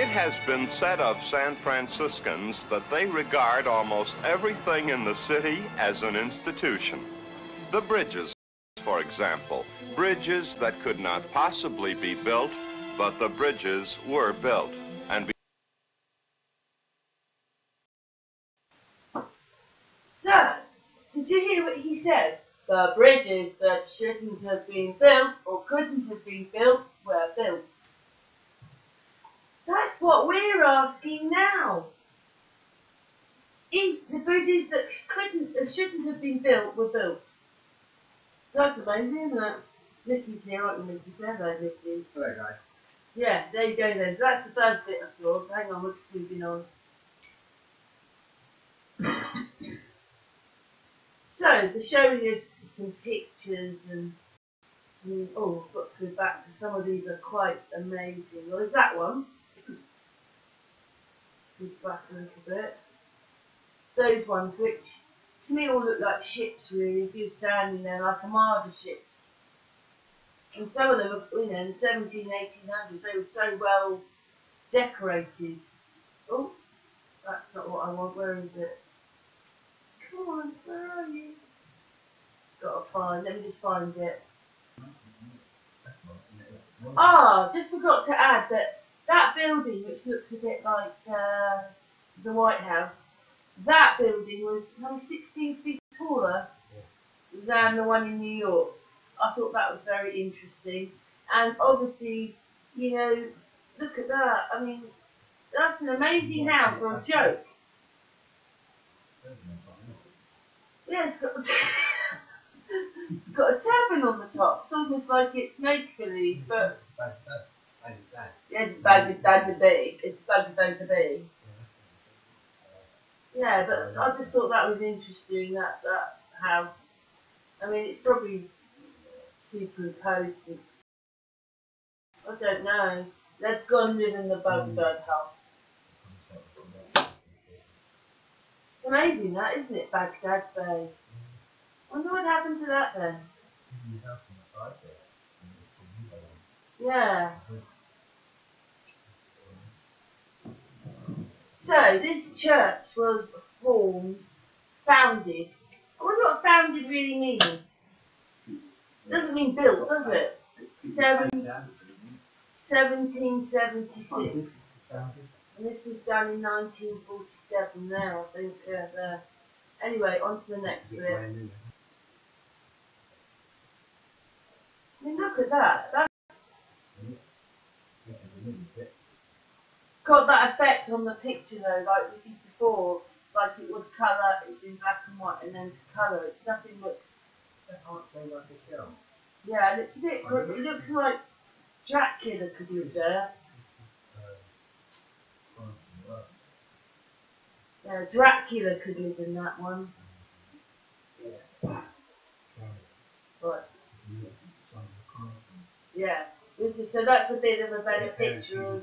It has been said of San Franciscans that they regard almost everything in the city as an institution. The bridges, for example, bridges that could not possibly be built, but the bridges were built. And So, did you hear what he said? The bridges that shouldn't have been built or couldn't have been built were built. That's what we're asking now. If the bridges that shouldn't have been built were built. That's amazing, isn't it? Mickey's here, aren't you, Mickey? Hello, Mickey. Hello, guys. Yeah, there you go then. So that's the first bit I saw. So hang on, we're moving on. So, they're showing us some pictures and oh, I've got to go back because some of these are quite amazing. Well, there's that one. Go back a little bit. Those ones, which to me all look like ships, really. If you're standing there, like a Armada ship. And some of them, you know, in the 1700s, 1800s, they were so well decorated. Oh, that's not what I want. Where is it? Come on, where are you? Got to find. Let me just find it. Ah, just forgot to add that building, which looks a bit like the White House, that building was only 16 feet taller than the one in New York. I thought that was very interesting. And obviously, you know, look at that. I mean, that's an amazing house for a joke. Yeah, it's got a tavern on the top. It's almost like it's make-believe, but yeah, it's Baghdad to be. It's Baghdad to be. Yeah, but I just thought that was interesting, that house. I mean, it's probably superimposed. I don't know. Let's go and live in the Baghdad house. It's amazing that, isn't it, Baghdad Bay? I wonder what happened to that then. Yeah. So, this church was founded. I wonder what founded really means. It doesn't mean built, does it? 1776. And this was done in 1947 now, I think. There. Anyway, on to the next bit. I mean, look at that. That's got that effect on the picture though, like we did before. Like it was colour, it's in black and white, and then to colour. It's nothing looks. Yeah, it looks a bit. It looks like Dracula could live there. Yeah, Dracula could live in that one. But yeah, so that's a bit of a better picture of.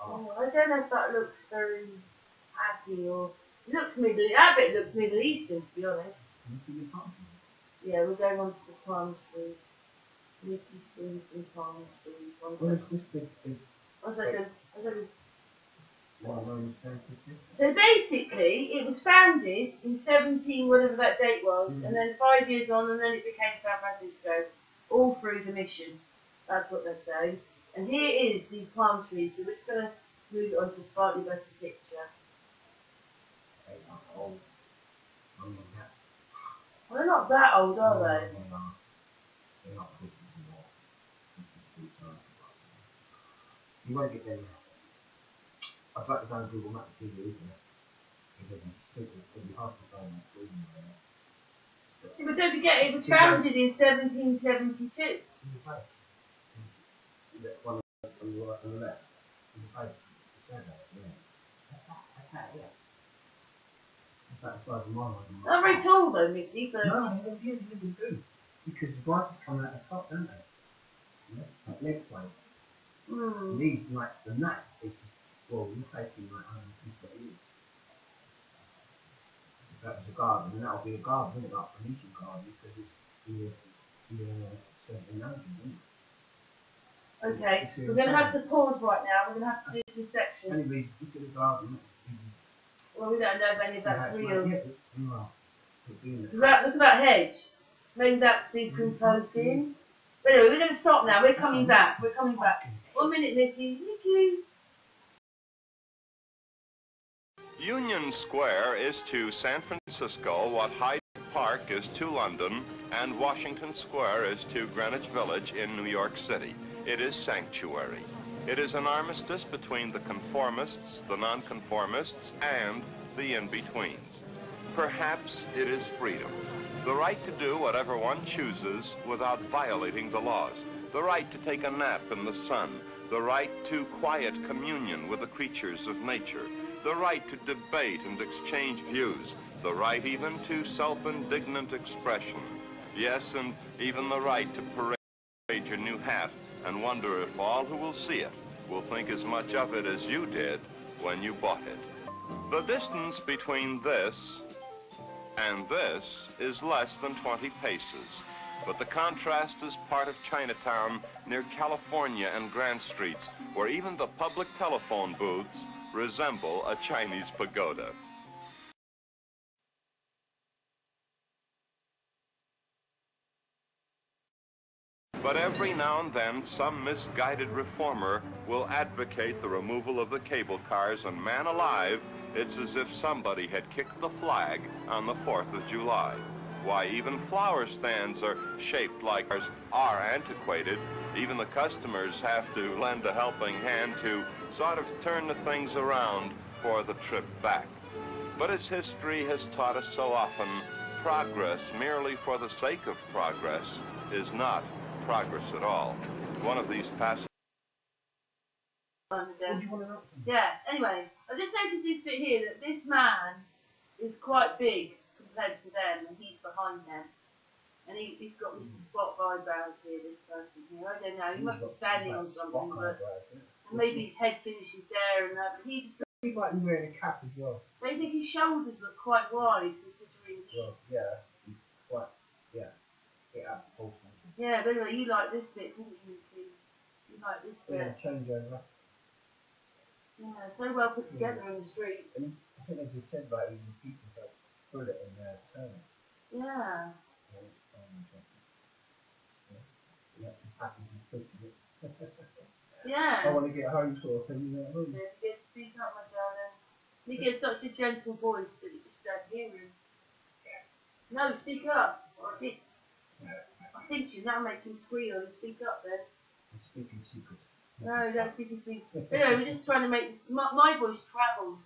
Oh, I don't know if that looks very happy or it looks Middle. That bit looks Middle Eastern, to be honest. Yeah, we're going on to the palm trees. Mickey sees some palm trees. One second. So basically, it was founded in 17, whatever that date was, and then 5 years on, and then it became San Francisco, all through the mission. That's what they're saying. And here is these palm trees, so we're just going to move on to a slightly better picture. Well, they're not that old, are they? You won't get there yet. I'd like to go and Google Maps TV, isn't it? It'd be hard to find that. Yeah, but don't forget, it was founded in 1772. One on the left. Not very tall though, Mickey, but... No, they do. Because the branches come out the top, don't they? Yeah, like lengthwise. These, like the nut, well, you're taking like 150 years. If that was a garden, then that'll be a garden, isn't it? Like a Phoenician garden, because it's in the 1700s, isn't it? Okay, we're going to have to pause right now. We're going to have to do some sections. Anyway, look at the garden. Well, we don't know if any of that's real. Yeah, Look at that hedge. Maybe that's superimposed in. But anyway, we're going to stop now. We're coming back. We're coming back. 1 minute, Nikki. Nikki. Union Square is to San Francisco what Hyde Park is to London, and Washington Square is to Greenwich Village in New York City. It is sanctuary. It is an armistice between the conformists, the nonconformists, and the in-betweens. Perhaps it is freedom. The right to do whatever one chooses without violating the laws. The right to take a nap in the sun. The right to quiet communion with the creatures of nature. The right to debate and exchange views. The right even to self-indignant expression. Yes, and even the right to parade your new hat and wonder if all who will see it will think as much of it as you did when you bought it. The distance between this and this is less than 20 paces, but the contrast is part of Chinatown near California and Grand Streets, where even the public telephone booths resemble a Chinese pagoda. But every now and then, some misguided reformer will advocate the removal of the cable cars, and man alive, it's as if somebody had kicked the flag on the 4th of July. Why, even flower stands are shaped like ours are antiquated. Even the customers have to lend a helping hand to sort of turn the things around for the trip back. But as history has taught us so often, progress merely for the sake of progress is not progress at all. One of these passages. Yeah, anyway, I just noticed this bit here that this man is quite big compared to them, and he's behind them. And he's got Mr. Spot eyebrows here, this person here. I don't know, he must be standing on something, but maybe his head finishes there and that, but he just... He might be wearing a cap as well. I think his shoulders look quite wide, considering he's... Well, yeah, he's quite, yeah, awesome. Yeah, but anyway, you like this bit, didn't you, Nikki? You like this bit. Yeah, changeover. Yeah, so well put together in the street. And I think as you said about even people that put it in their turn. Yeah. Yeah. I want to get home sort of thing. Yeah, you get to speak up, my darling. You get such a gentle voice that you just don't hear him. No, speak up. I think you now make him squeal and speak up then. I'm speaking secret. No, don't speak his secret. Anyway, we're just trying to make this, my voice travels.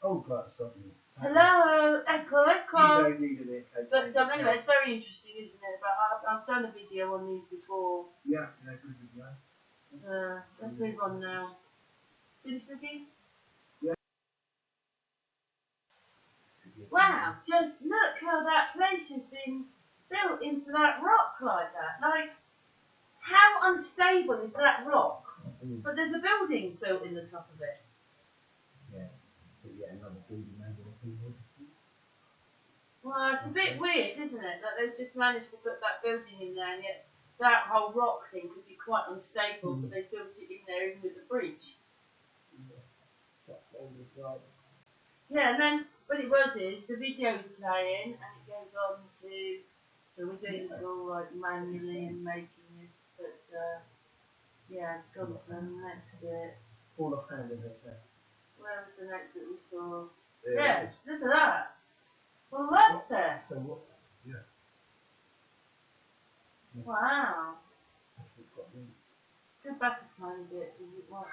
Oh, God, stop me. Hello, echo, echo. You don't need an echo. But anyway, it's very interesting, isn't it? But I've done a video on these before. Yeah, good video. Let's move on now. Finish looking? Yeah. Wow, just look how that place has been built into that rock like that. Like, how unstable is that rock? But there's a building built in the top of it. Yeah, but yeah, another building maybe. Well, it's a bit weird, isn't it? That they've just managed to put that building in there, and yet that whole rock thing could be quite unstable, but they built it in there even with the bridge. Yeah, and then what it was is the video is playing, and it goes on to, so we're doing this all like manually and making this, but yeah, it's gone to the next bit. All of hand in it. Where was the next bit we saw? Yeah, look at that. Well, that's there. So what? Yeah. Wow. Go back a tiny bit. Is it what?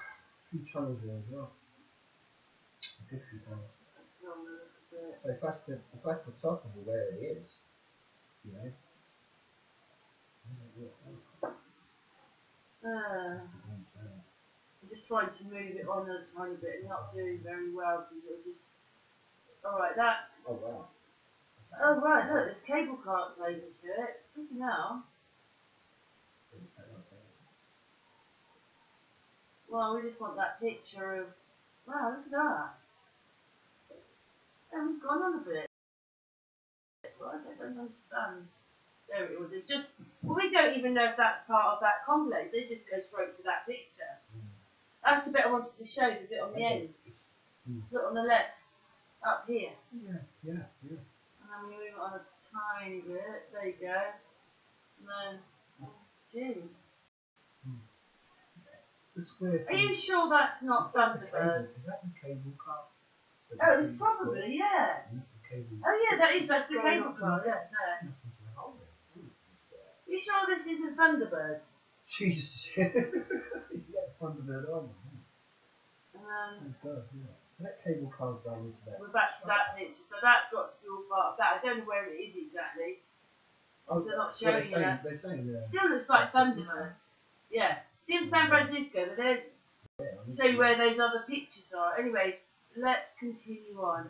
Two channels there as well. A good few channels. So if that's the top of where it is, you know. I'm just trying to move it on a tiny bit and not doing very well because it'll just. Alright, that's. Oh wow. Oh right, look, there's cable cars over to it. Look now. Well, we just want that picture of. Wow, look at that. And we've gone on a bit. Right, I don't understand. There it was. It's just. Well, we don't even know if that's part of that complex. They just go straight to that picture. That's the bit I wanted to show, the bit on the end. Look on the left, up here. Yeah. And then we move it on a tiny bit. There you go. And then, gee. Are you sure that's not Thunderbird? Is that the cable car? Oh, it's probably, yeah. Oh yeah, that's the cable car, yeah. No. You sure this isn't Thunderbird? Jesus. You got Thunderbird on. That cable car's going into that. We're back to that picture, so that's got to be all part of that. I don't know where it is exactly. Oh, they're not showing you that. They're saying that. Still looks like Thunderbird. Yeah. It's in San Francisco, but they'll show you where those other pictures are. Anyway, let's continue on.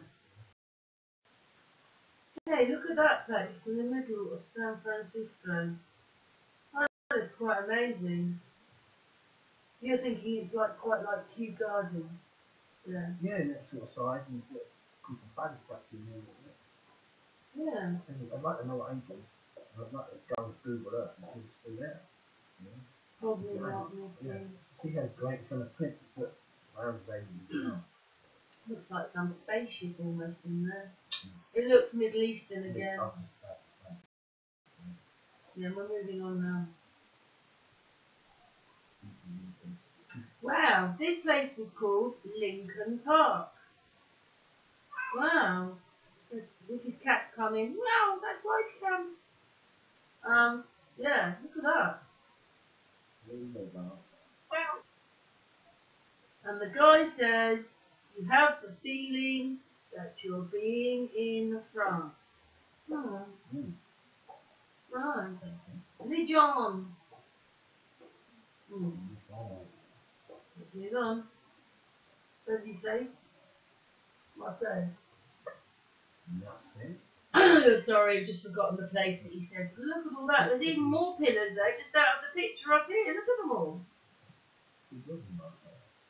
Hey, look at that place in the middle of San Francisco. That is quite amazing. You're thinking it's like quite like Kew Garden. Yeah. Yeah, in that sort of size, and you've got some bugs back in there. Yeah. I'd like to know what angel. I'd like to go and Google Earth and see what's still there. Probably not. Yeah. See how great kind of print that around the Looks like some spaceship almost in there. It looks Middle Eastern again. Yeah, we're moving on now. Wow, this place was called Lincoln Park. Wow. With his cat coming. Wow, that's right, Cam. Yeah, look at that. And the guy says, you have the feeling that you're being in France. Oh. Right. Hey, John. Move on. What did he say? Marseille. Sorry, I've just forgotten the place that he said. Look at all that. There's even more pillars there, just out of the picture up here. Look at them all.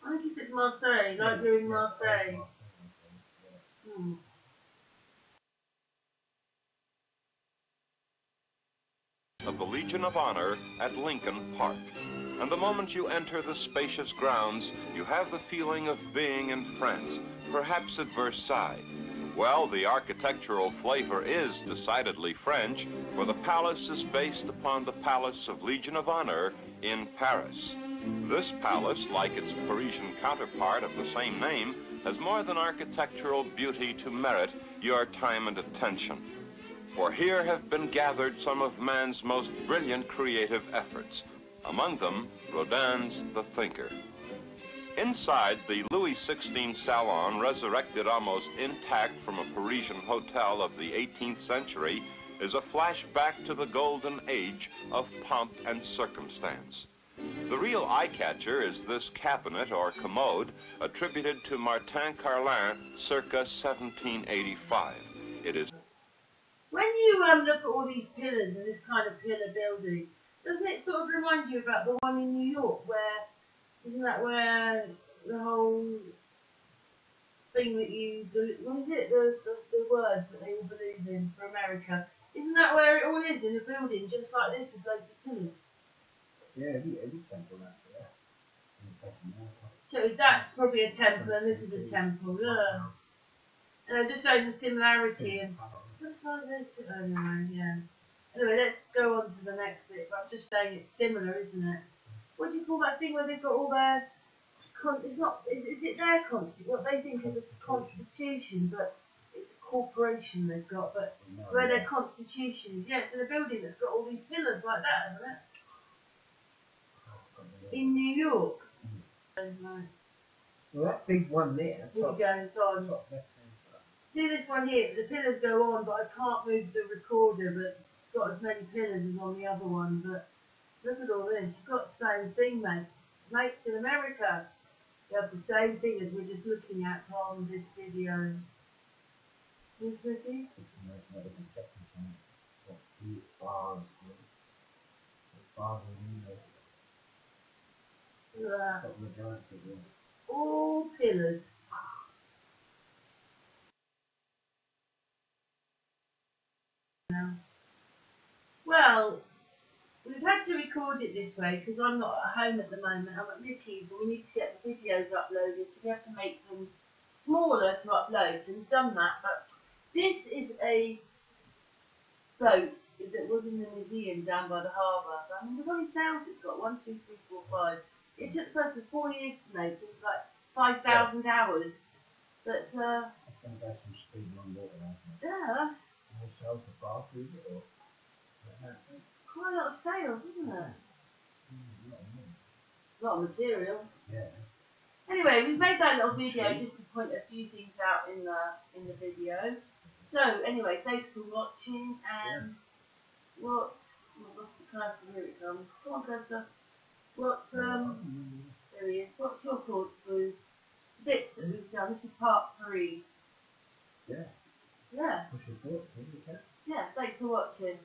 I think he said Marseille, like you're in Marseille. Of the Legion of Honor at Lincoln Park. And the moment you enter the spacious grounds, you have the feeling of being in France, perhaps at Versailles. Well, the architectural flavor is decidedly French, for the palace is based upon the Palace of Legion of Honor in Paris. This palace, like its Parisian counterpart of the same name, has more than architectural beauty to merit your time and attention. For here have been gathered some of man's most brilliant creative efforts, among them Rodin's The Thinker. Inside the Louis XVI salon, resurrected almost intact from a Parisian hotel of the 18th century, is a flashback to the golden age of pomp and circumstance. The real eye-catcher is this cabinet or commode attributed to Martin Carlin circa 1785. It is... When you look at all these pillars and this kind of pillar building, doesn't it sort of remind you about the one in New York where, isn't that where the whole thing that you, what is it, the words that they all believe in for America, isn't that where it all is, in a building just like this with loads of pillars? Yeah, every temple after that. So that's probably a temple and this is a temple, yeah. And I'm just showing the similarity and looks like this. Oh no, yeah. Anyway, let's go on to the next bit. But I'm just saying it's similar, isn't it? What do you call that thing where they've got all their it's not is it their constitution? What they think is a constitution, but it's a corporation they've got. But where their constitutions, yeah, it's in a building that's got all these pillars like that, isn't it? In New York. Right. Well, that big one there. Here we go, it's on. See this one here, the pillars go on, but I can't move the recorder, but it's got as many pillars as on the other one, but look at all this, you've got the same thing, mates. Mates in America, they have the same thing as we're just looking at on this video. Who's with you? All pillars. Well, we've we've had to record it this way because I'm not at home at the moment. I'm at Mickey's and we need to get the videos uploaded, so we have to make them smaller to upload. So we've done that, but this is a boat that was in the museum down by the harbour. I mean, how many sails it's got? 1, 2, 3, 4, 5. It took us 4 years to make. It was like 5,000 hours. But I think that's some speed on water, isn't it? yeah, that's Also for far through it, or quite a lot of sails, isn't it? a A lot of material. Yeah. Anyway, we've made that little video just to point a few things out in the video. So anyway, thanks for watching, and what's the cursor? Here it comes. Come on, cursor. There he is. What's your thoughts, Lou? Bits that we've done. This is part 3. Yeah. Yeah. What's your thoughts? Yeah. Thanks for watching.